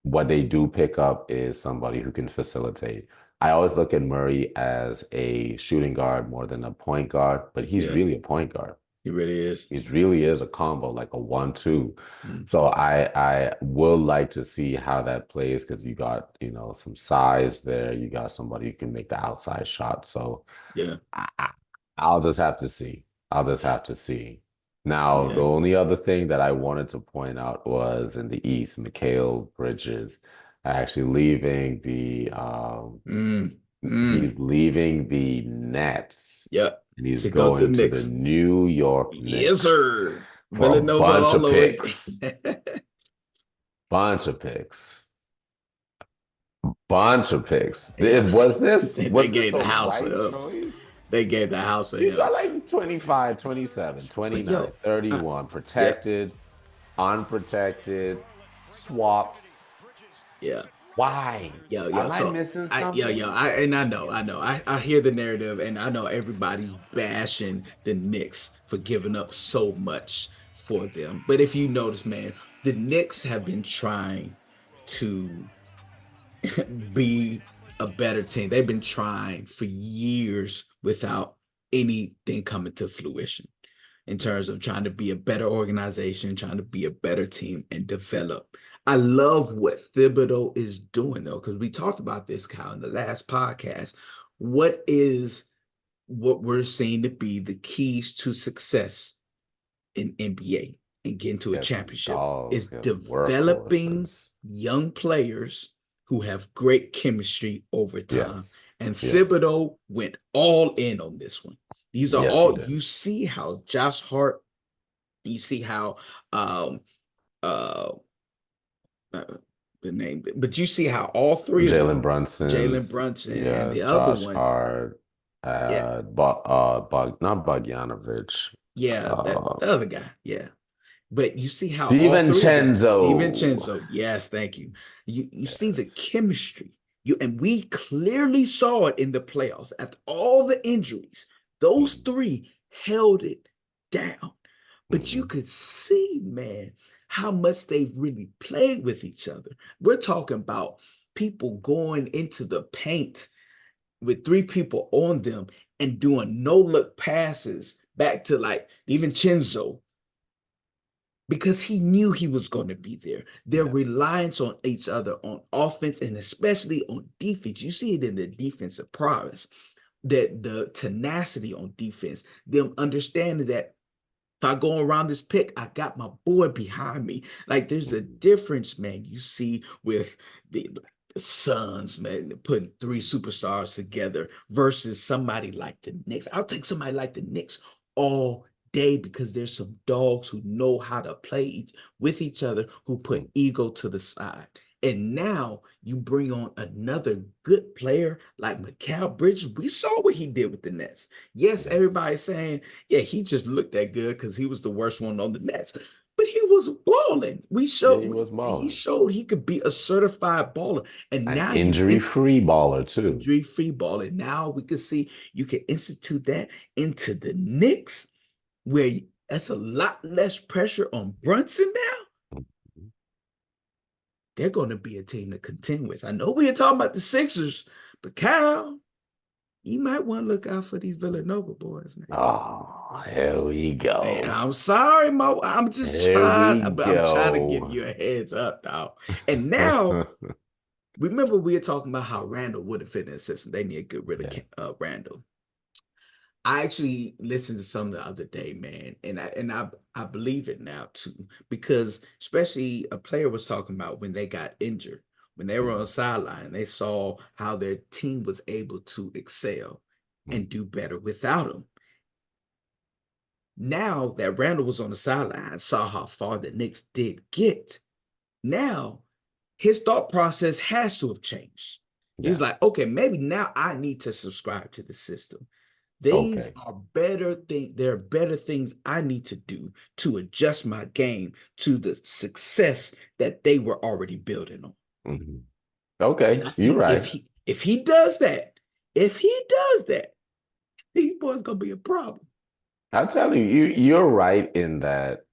what they do pick up is somebody who can facilitate. I always look at Murray as a shooting guard more than a point guard, but he's yeah, really a point guard. he really is. It really is a combo, like a 1-2. Mm, So I would like to see how that plays because you got, some size there. You got somebody who can make the outside shot. So yeah, I, I'll just have to see. I'll just yeah, have to see. Now, the yeah. only other thing that I wanted to point out was in the East, Mikal Bridges actually leaving Mm, he's mm, leaving the Nets yeah. and he's To go to the going to the Knicks. New York Yes, Knicks sir. for a Villanova bunch all of over picks. again. Bunch of picks. Bunch of picks. Yeah. Was this They was this gave the the house for right him. choice? They gave the house for He's him. got like 25, 27, But 29, yo, I, 31, yeah, protected, unprotected, swaps. yeah. Why? Yo. Am I So missing yo. something? I know. I hear the narrative, and I know everybody's bashing the Knicks for giving up so much for them. But if you notice, man, the Knicks have been trying to be a better team. They've been trying for years without anything coming to fruition in terms of trying to be a better organization, trying to be a better team and develop. I love what Thibodeau is doing though, because we talked about this, Kyle, in the last podcast. What is what we're seeing to be the keys to success in NBA? and getting to a Get some championship. It's dogs, get some developing workhorses. young players who have great chemistry over time. Yes. And Yes. Thibodeau went all in on this one. These are Yes, he all did. you see how Josh Hart, you see how um uh, uh the name, but you see how all three of them, Jalen Jalen Brunson's, Brunson and yeah, the other Josh one, Hart, yeah, Not Bogdanovich, yeah, that uh, the other guy, yeah. But you see how all three of them, DiVincenzo. DiVincenzo, yes, thank you. You see the Yes. chemistry. And we clearly saw it in the playoffs. After all the injuries, those Mhm. three held it down. But you Mhm. could see, man, how much they've really played with each other. We're talking about people going into the paint with three people on them and doing no look passes back to like DiVincenzo because he knew he was going to be there. Their Yeah. reliance on each other on offense and especially on defense. You see it in the defensive prowess, that the tenacity on defense, them understanding that if I go around this pick, I got my boy behind me. Like there's a Mhm. difference, man. You see with the Suns, man, putting three superstars together versus somebody like the Knicks. I'll take somebody like the Knicks all day because there's some dogs who know how to play with each other, who put Mhm. ego to the side. And now you bring on another good player like Mikal Bridges. We saw what he did with the Nets. Yes, Yes. everybody's saying, yeah, he just looked that good because he was the worst one on the Nets. But he was balling. Yeah, he was He balling. showed he could be a certified baller. And An now injury-free baller too. injury free balling. Now we can see you can institute that into the Knicks, where that's a lot less pressure on Brunson now. Mhm. They're going to be a team to contend with. I know we are talking about the Sixers, but Kyle, you might want to look out for these Villanova boys, man. Oh, here we Man, go. I'm sorry, Mo. I'm just Here trying, we but I'm trying to give go. you a heads up, dog. And now, remember we were talking about how Randall would have fit in the system. They need to get rid Yeah. of Randall. I actually listened to some the other day, man, and I believe it now too, because especially a player was talking about when they got injured, when they were on the Mhm. sideline, they saw how their team was able to excel and Mhm. do better without him. Now that Randall was on the sideline, saw how far the Knicks did get. Now his thought process has to have changed. He's Yeah. like, okay, maybe now I need to subscribe to the system. These Okay. are better things. There are better things I need to do to adjust my game to the success that they were already building on. Mhm. And Okay. I You're think right. if he does that, if he does that, these boys gonna be a problem. I'm telling you, you're right in that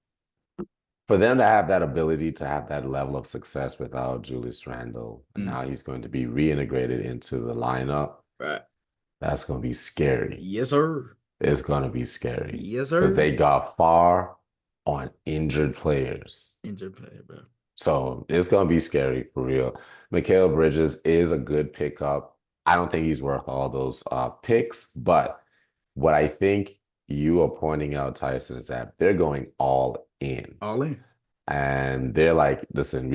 for them to have that ability to have that level of success without Julius Randle, and Mm, now he's going to be reintegrated into the lineup, right. that's going to be scary. Yes, sir. It's going to be scary Yes, because sir. they got far on injured players. Injured player, bro. So it's going to be scary for real. Mikal Bridges is a good pickup. I don't think he's worth all those picks, but what I think you are pointing out, Tyson, is that they're going all in. All in. And they're like, listen,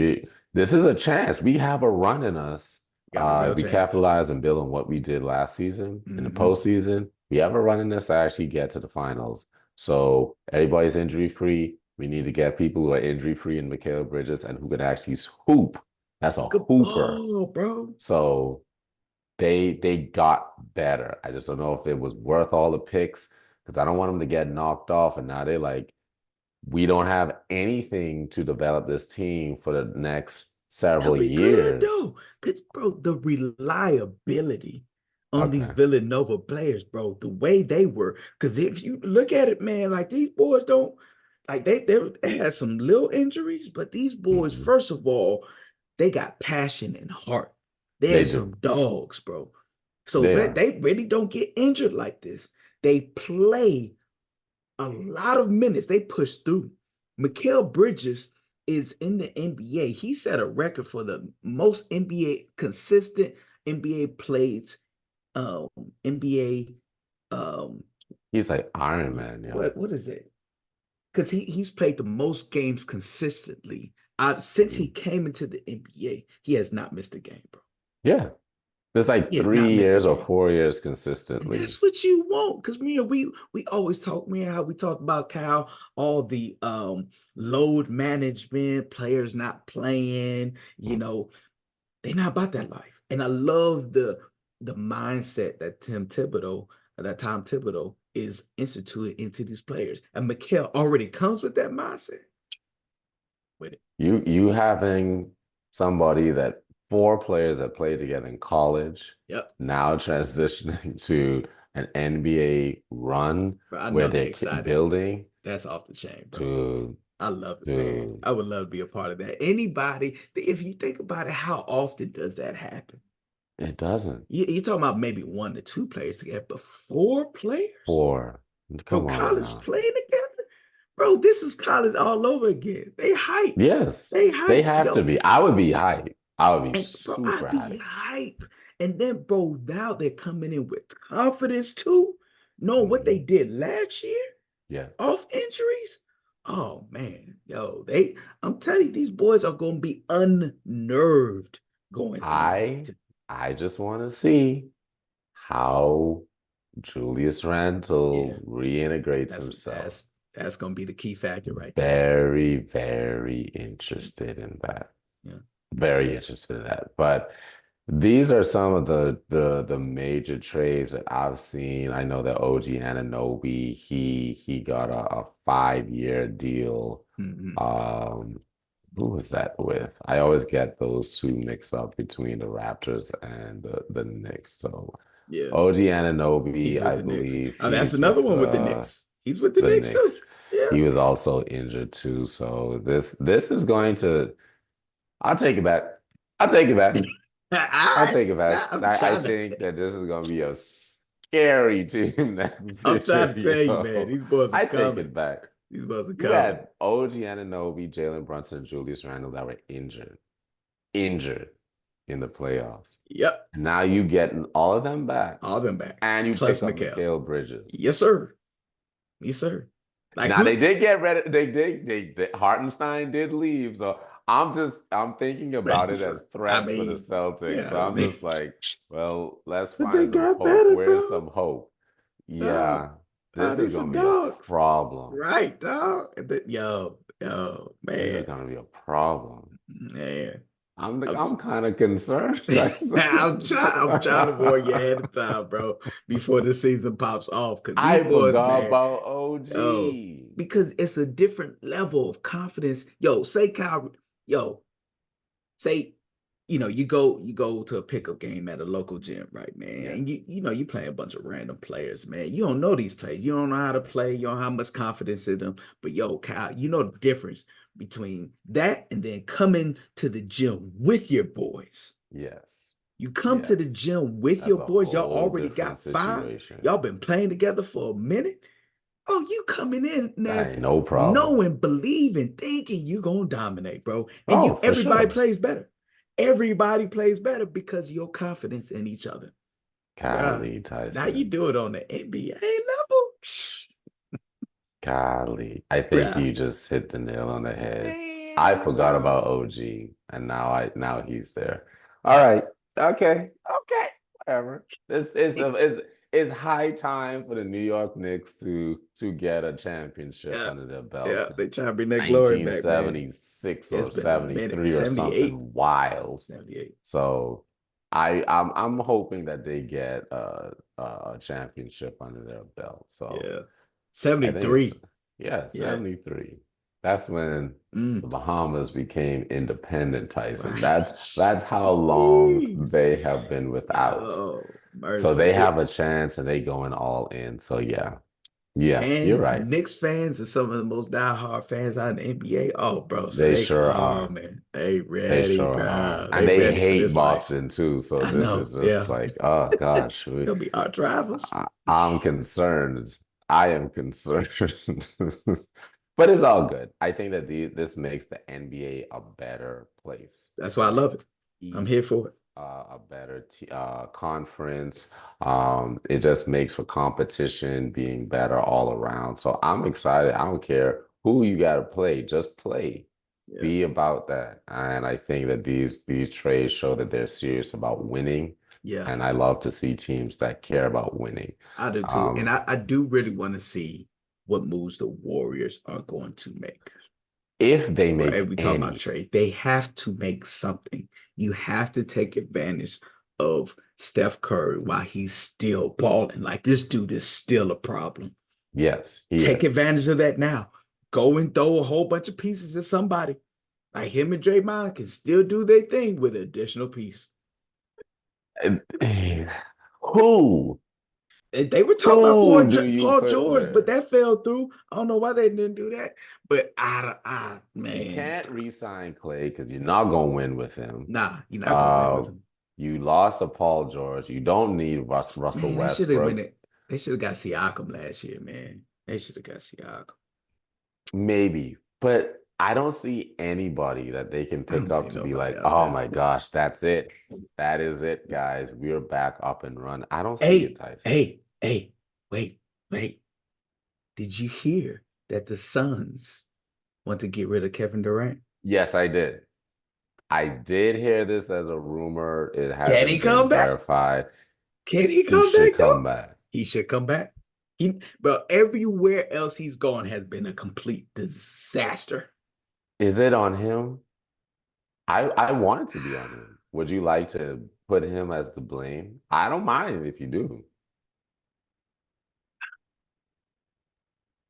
this is a chance. We have a run in us. Got a real If we chance. capitalize and build on what we did last season in the Mm-hmm. postseason, we have a run in us to actually get to the finals. So everybody's injury free. We need to get people who are injury free in Mikal Bridges and who can actually hoop. That's a Good hooper. ball, bro. So they got better. I just don't know if it was worth all the picks because I don't want them to get knocked off. And now they're like, we don't have anything to develop this team for the next That'll several be good years. though. Cause bro, the reliability on these Okay. Villanova players, bro, the way they were. Cause if you look at it, man, like these boys don't like they had some little injuries, but these boys, Mhm. first of all, they got passion and heart. They're They do. some dogs, bro. So They are. they really don't get injured like this. They play a lot of minutes. They push through. Mikal Bridges is in the NBA. He set a record for the most NBA consistent NBA plays, um, NBA He's like Iron Man, yo. what is it? because he's played the most games consistently. Since he Mhm. came into the NBA, he has not missed a game, bro. Yeah. It's like He has three not missed a years or game. 4 years And consistently. that's what you want. Because we always talk, me and how we talk about Kyle, all the load management, players not playing, they're not about that life. And I love the mindset that Tom Thibodeau is instituted into these players. And Mikhail already comes with that mindset with it. You having somebody that four players that played together in college, Yep. now transitioning to an NBA run But I where know they're they're excited. building That's off the chain, bro. to I love it, man. to I would love to be a part of that. Anybody, if you think about it, how often does that happen? it doesn't. You're talking about maybe one to two players together, but four players Four. from Come on college now. playing together? Bro, this is college all over again. They hype. Yes, They they hype, have to yo. be. I would be hyped. I would be And bro, I super be hyped. hype. And then, bro, now they're coming in with confidence too. Knowing what they Mhm. did last year Yeah. off injuries. Oh man, yo, I'm telling you, these boys are gonna be unnerved going I into. I just want to see how Julius Yeah, Randle reintegrates that's himself. that's that's gonna be the key factor right there. Very, very interested in that. Yeah. Very interested in that. But these are some of the major trades that I've seen. I know that OG Anunoby, he got a 5 year deal. Hmm. Um, who was that with? I always get those two mixed up between the Raptors and the Knicks. So Yeah, OG he's Anunoby, with I the Knicks. believe Oh, that's he's another with one with the Knicks. He's with the the Knicks too. Knicks. Yeah. He was also injured too. So this is going to I'll take it back. I'll take it back. All I'll right. take it back. Nah, I'm I trying to think say. that this is going to be a scary team next I'm trying to year. tell you, man. Yo. These boys are I take coming. it back. These boys are You coming. had OG Anunoby, Jalen Brunson, and Julius Randle that were injured in the playoffs. Yep. And now you get all of them back, All of them back. and you Plus pick up Mikhail. Mikal Bridges. Yes, sir. Yes, sir. Like Now they who? did get rid of they Hartenstein did leave, so I'm thinking about it as I threats for the mean, Celtics. So yeah, I'm just like, well, let's but they find some got hope. better, Where's bro. some hope? Dog. Yeah, Oh, this they is gonna some be a dogs. problem. Right, dog. Yo, This is man. gonna be a problem. Man. I'm, I'm kind of concerned. I'm trying to warn you ahead of time, bro, before the season pops off. Cause these I boys, forgot man, about yo, OG. because it's a different level of confidence. Yo, say Kyle, yo, say you go to a pickup game at a local gym, right, man, Yeah, and you play a bunch of random players, man. You don't know these players, you don't know how to play, you don't have much confidence in them, but yo, Kyle, you know the difference between that and then coming to the gym with your boys. yes, You come to the yes. gym with That's your a boys, y'all whole already different got five, situation. y'all been playing together for a minute. Oh, you coming in That there ain't no problem. knowing, believing, thinking you gonna dominate, bro. And Oh, you for everybody sure. plays better. Everybody plays better because of your confidence in each other. Bruh. Golly, Now you Tyson. do it on the NBA level. Golly. I think Bruh. you just hit the nail on the head. I Man, forgot dog. about OG, and now he's there. All right. Okay. Okay. Whatever. It's high time for the New York Knicks to get a championship Yeah, under their belt yeah. They since trying to bring that glory back, man. 1976 It's or been a minute. 73 or 78. something wild. 78. So I'm hoping that they get a championship under their belt. So Yeah. I think it's 73. yeah, Yeah. 73. That's when the Mm. Bahamas became independent, Tyson. Right. That's how long Jeez. they have been without. Yo, So mercy. they have a chance and they going all in. So yeah. Yeah, you're And right. Knicks fans are some of the most diehard fans out in the NBA. Oh, bro, so They they sure are. coming. They They ready, sure are. bro. And They they ready for hate this life. Boston too. So I this is know. just Yeah. like, oh gosh, They'll be arch rivals. I'm concerned. I am concerned. But it's all good. I think that this makes the NBA a better place. That's why I love it. I'm East here for it. a better conference. It just makes for competition being better all around. So I'm excited. I don't care who you got to play. Just play. Yeah, Be about that. And I think that these trades show that they're serious about winning. yeah, And I love to see teams that care about winning. I do too. And Um, I do really want to see what moves the Warriors are going to make. if they Right? make We talk about any, trade. They have to make something. You have to take advantage of Steph Curry while he's still balling. Like this dude is still a problem. yes, he Take is. advantage of that now. Go and throw a whole bunch of pieces at somebody. Like him and Draymond can still do their thing with an additional piece. Who? They were talking about Who do you Paul put George, but there? that fell through. I don't know why they didn't do that. But You man, can't re-sign Clay because you're not gonna win with him. nah, you're not gonna win with Uh, him. you lost to Paul George. You don't need Russell Man, they should have win Westbrook. it. They should have got Siakam last year, man. They should have got Siakam. Maybe, but I don't see anybody that they can I don't pick see up to be nobody like, out oh there. my gosh, that's it. That is it, guys. We're back up and run. I don't see it, Hey, Tyson. hey, hey, wait, wait. Did you hear that the Suns want to get rid of Kevin Durant? Yes, I did. I did hear this as a rumor. It Can he hasn't been come back? verified. Can he He come should back come though? back. He should come back. But everywhere else he's gone has been a complete disaster. Is it on him? I want it to be on him. Would you like to put him as the blame? I don't mind if you do.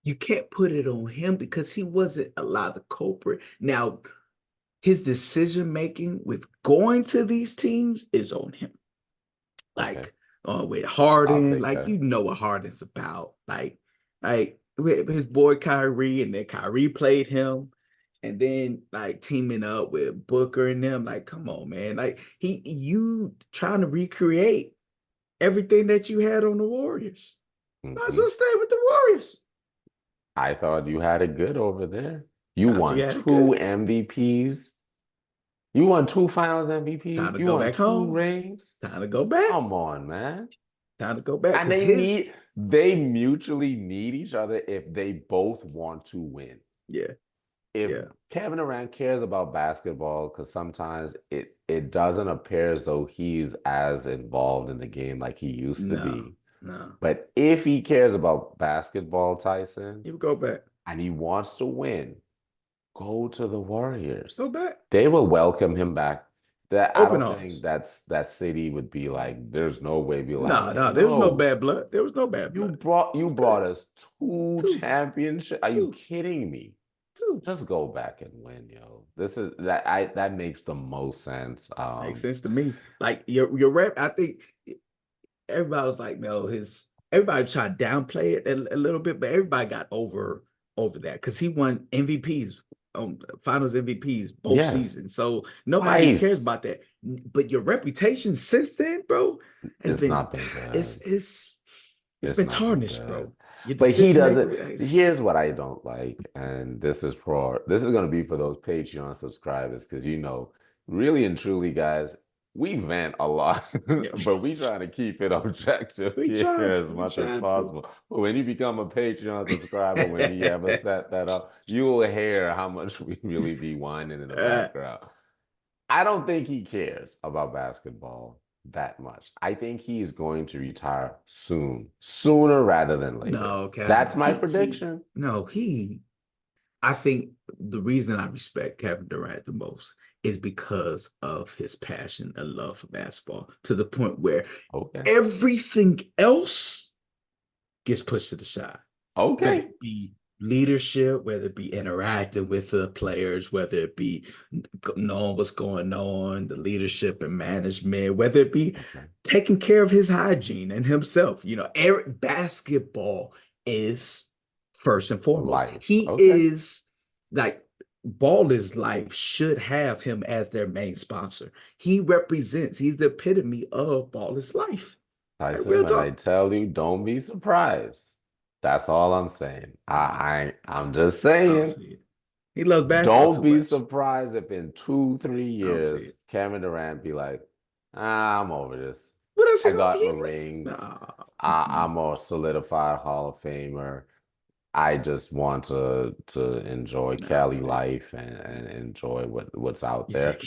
You can't put it on him because he wasn't allowed the culprit. Now, his decision making with going to these teams is on him. Okay, Like with I'll Harden, take like that. you know what Harden's about. Like with his boy Kyrie, and then Kyrie played him, and then like teaming up with Booker and them. Like, come on, man. Like you trying to recreate everything that you had on the Warriors. Might as Hmm. well stay with the Warriors. I thought you had it good over there. You Thought you won had it two good. MVPs. You won two Finals Time MVPs. to You go won back two home. rings. Time to go back. Come on, man. Time to go back. And Cause his they mutually need each other if they both want to win. yeah, If yeah. Kevin Durant cares about basketball, because sometimes it doesn't appear as though he's as involved in the game like he used to No, be. no. But if he cares about basketball, Tyson, He would go back. and he wants to win, go to the Go Warriors. back. They will welcome him back. That I Open don't think arms. that city would be like, there's no way be No, like, no, there was no no, bad blood. There was no bad blood. you It's good. brought us two Two, championships. Are you two, kidding me? two. Just go back and win, yo. This is that makes the most sense. Makes sense to me. Like your rep, I think everybody was like, no, his everybody tried to downplay it a little bit, but everybody got over that because he won MVPs, finals MVPs both Yes, seasons. So nobody cares twice. about that. But your reputation since then, bro, has It's been not been it's good. it's it's It's been not been tarnished, good. bro. Your But he decision making doesn't. is Here's what I don't like, and this is gonna be for those Patreon subscribers, because really and truly, guys, we vent a lot, yeah. but we trying to keep it objective We here tried to, as we much as tried to. possible. But when you become a Patreon subscriber, when we ever set that up, you will hear how much we really be whining in the uh, background. I don't think he cares about basketball that much. I think he is going to retire soon, sooner rather than later. no, Kevin, That's my prediction. no, he I think the reason I respect Kevin Durant the most is because of his passion and love for basketball to the point where Okay. everything else gets pushed to the side, whether Okay. it be leadership, whether it be interacting with the players, whether it be knowing what's going on, the leadership and management, whether it be Okay. taking care of his hygiene and himself. Eric basketball is first and foremost. Life. He Okay. is like Ball is Life should have him as their main sponsor. He's the epitome of Ball is Life. Like Tyson, real when I talk. tell you, don't be surprised. That's all I'm saying. Nah, I'm just I don't saying, see it. He loves basketball don't too be much. surprised if in 2, 3 I don't see years, it. Kevin Durant be like, I'm over this. What else he I gonna got my he rings. nah. I'm a solidified Hall of Famer. I just want to enjoy No, Cali see, life and enjoy what's out you said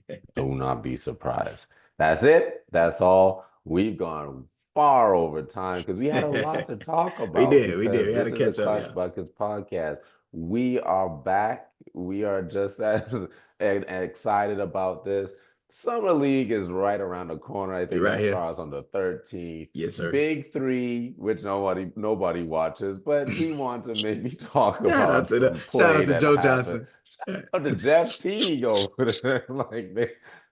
there. Do not be surprised. That's it. That's all. We've gone far over time because we had a lot to talk we about did, we did. because We had this to is a catch up, Clutch yeah. Buckets podcast. We are back. We are just as and excited about this. Summer League is right around the corner. I You're think right that here. starts on the 13th. Yes, sir. Big Three, which nobody watches, but we want to maybe talk about some Shout out play to that Joe happened. Johnson. Shout out to Jeff Teague over there. Like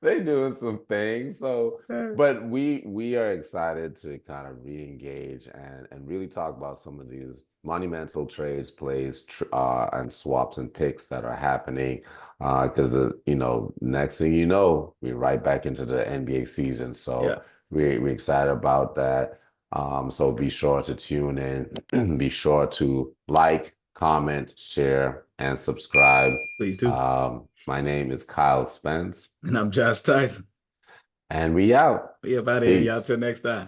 they doing some things. So, but we are excited to kind of re-engage and really talk about some of these monumental trades, plays, and swaps and picks that are happening. Because next thing you know, we're right back into the NBA season. Yeah, So we're excited about that. So be sure to tune in. Be sure to like, comment, share, and subscribe. please do. My name is Kyle Spence, And I'm Josh Tyson. and we out. We up out of here, y'all. Till Peace. next time.